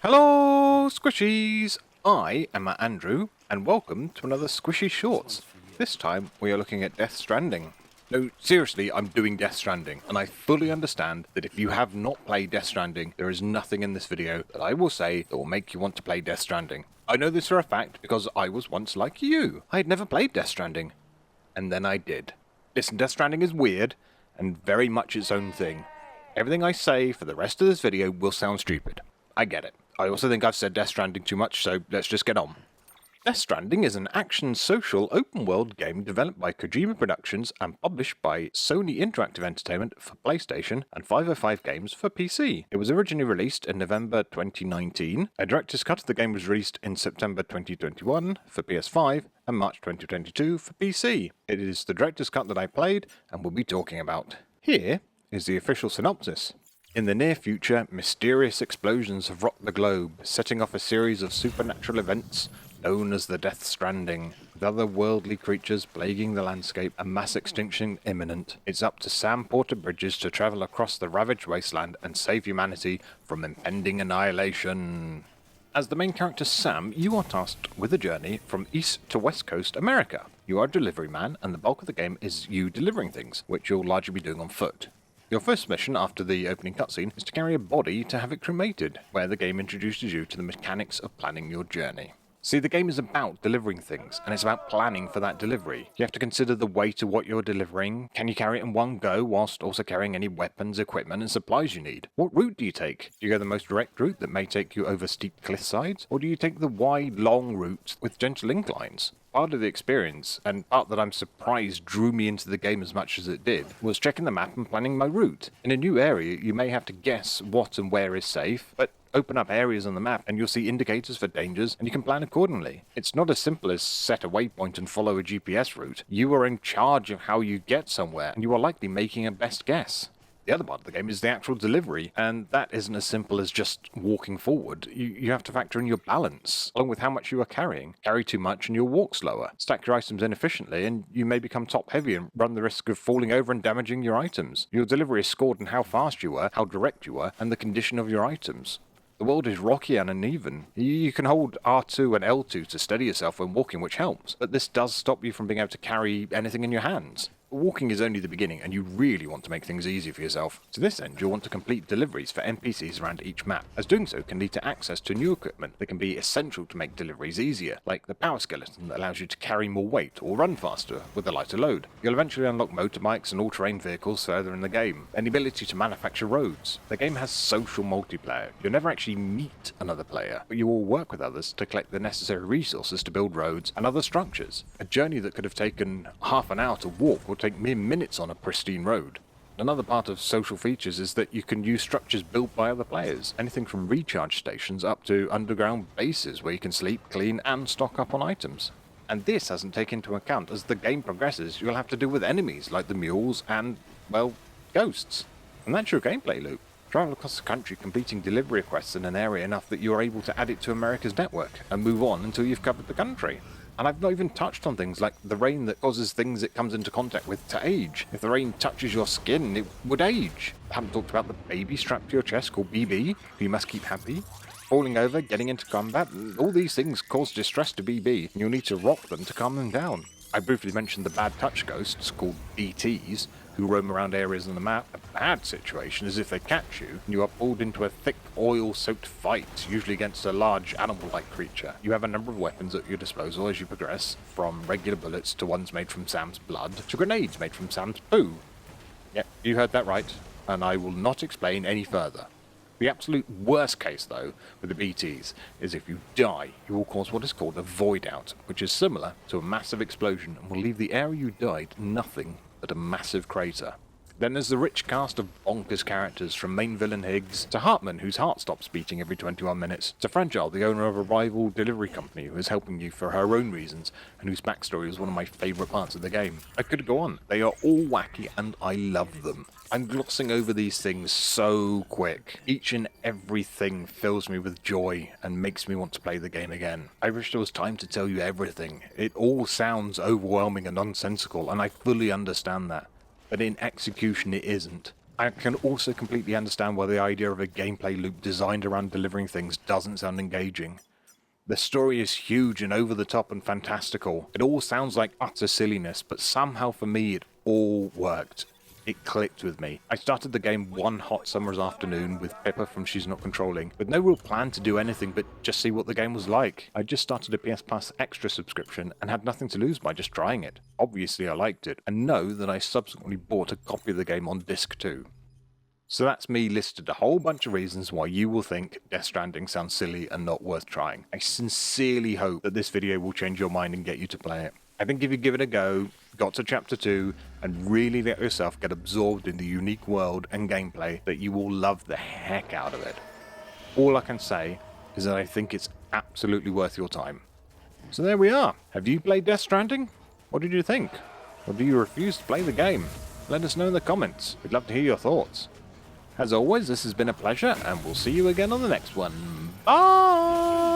Hello, Squishies! I am Andrew, and welcome to another Squishy Shorts. This time, we are looking at Death Stranding. No, seriously, I'm doing Death Stranding, and I fully understand that if you have not played Death Stranding, there is nothing in this video that I will say that will make you want to play Death Stranding. I know this for a fact because I was once like you. I had never played Death Stranding. And then I did. Listen, Death Stranding is weird, and very much its own thing. Everything I say for the rest of this video will sound stupid. I get it. I also think I've said Death Stranding too much, so let's just get on. Death Stranding is an action social open-world game developed by Kojima Productions and published by Sony Interactive Entertainment for PlayStation and 505 Games for PC. It was originally released in November 2019. A director's cut of the game was released in September 2021 for PS5 and March 2022 for PC. It is the director's cut that I played and will be talking about. Here is the official synopsis. In the near future, mysterious explosions have rocked the globe, setting off a series of supernatural events known as the Death Stranding, with otherworldly creatures plaguing the landscape and mass extinction imminent. It's up to Sam Porter Bridges to travel across the ravaged wasteland and save humanity from impending annihilation. As the main character Sam, you are tasked with a journey from East to West Coast America. You are a delivery man, and the bulk of the game is you delivering things, which you'll largely be doing on foot. Your first mission after the opening cutscene is to carry a body to have it cremated, where the game introduces you to the mechanics of planning your journey. See, the game is about delivering things, and it's about planning for that delivery. You have to consider the weight of what you're delivering. Can you carry it in one go, whilst also carrying any weapons, equipment, and supplies you need? What route do you take? Do you go the most direct route that may take you over steep cliff sides? Or do you take the wide, long route with gentle inclines? Part of the experience, and part that I'm surprised drew me into the game as much as it did, was checking the map and planning my route. In a new area, you may have to guess what and where is safe, but open up areas on the map and you'll see indicators for dangers and you can plan accordingly. It's not as simple as set a waypoint and follow a GPS route. You are in charge of how you get somewhere, and you are likely making a best guess. The other part of the game is the actual delivery, and that isn't as simple as just walking forward. You have to factor in your balance, along with how much you are carrying. Carry too much and you'll walk slower. Stack your items inefficiently and you may become top-heavy and run the risk of falling over and damaging your items. Your delivery is scored on how fast you were, how direct you were, and the condition of your items. The world is rocky and uneven. You can hold R2 and L2 to steady yourself when walking, which helps, but this does stop you from being able to carry anything in your hands. Walking is only the beginning, and you really want to make things easy for yourself. To this end, you'll want to complete deliveries for NPCs around each map, as doing so can lead to access to new equipment that can be essential to make deliveries easier, like the power skeleton that allows you to carry more weight or run faster with a lighter load. You'll eventually unlock motorbikes and all-terrain vehicles further in the game, and the ability to manufacture roads. The game has social multiplayer. You'll never actually meet another player, but you will work with others to collect the necessary resources to build roads and other structures. A journey that could have taken half an hour to walk will take mere minutes on a pristine road. Another part of social features is that you can use structures built by other players, anything from recharge stations up to underground bases where you can sleep, clean, and stock up on items. And this hasn't taken into account, as the game progresses, you'll have to deal with enemies like the mules and, well, ghosts. And that's your gameplay loop. Travel across the country completing delivery requests in an area enough that you're able to add it to America's network and move on until you've covered the country. And I've not even touched on things like the rain that causes things it comes into contact with to age. If the rain touches your skin, it would age. I haven't talked about the baby strapped to your chest called BB, who you must keep happy. Falling over, getting into combat, all these things cause distress to BB, and you'll need to rock them to calm them down. I briefly mentioned the bad touch ghosts, called BTs, who roam around areas on the map. A bad situation is if they catch you, and you are pulled into a thick, oil-soaked fight, usually against a large animal-like creature. You have a number of weapons at your disposal as you progress, from regular bullets to ones made from Sam's blood, to grenades made from Sam's poo. Yep, you heard that right, and I will not explain any further. The absolute worst case, though, with the BTs, is if you die, you will cause what is called a void out, which is similar to a massive explosion and will leave the area you died nothing but a massive crater. Then there's the rich cast of bonkers characters, from main villain Higgs, to Hartman, whose heart stops beating every 21 minutes, to Fragile, the owner of a rival delivery company who is helping you for her own reasons, and whose backstory is one of my favourite parts of the game. I could go on. They are all wacky, and I love them. I'm glossing over these things so quick. Each and everything fills me with joy and makes me want to play the game again. I wish there was time to tell you everything. It all sounds overwhelming and nonsensical, and I fully understand that. But in execution it isn't. I can also completely understand why the idea of a gameplay loop designed around delivering things doesn't sound engaging. The story is huge and over the top and fantastical. It all sounds like utter silliness, but somehow for me it all worked. It clicked with me. I started the game one hot summer's afternoon with Pippa from She's Not Controlling, with no real plan to do anything but just see what the game was like. I just started a PS Plus Extra subscription and had nothing to lose by just trying it. Obviously I liked it, and know that I subsequently bought a copy of the game on disc too. So that's me listed a whole bunch of reasons why you will think Death Stranding sounds silly and not worth trying. I sincerely hope that this video will change your mind and get you to play it. I think if you give it a go, got to chapter 2, and really let yourself get absorbed in the unique world and gameplay, that you will love the heck out of it. All I can say is that I think it's absolutely worth your time. So there we are. Have you played Death Stranding? What did you think? Or do you refuse to play the game? Let us know in the comments. We'd love to hear your thoughts. As always, this has been a pleasure, and we'll see you again on the next one. Bye!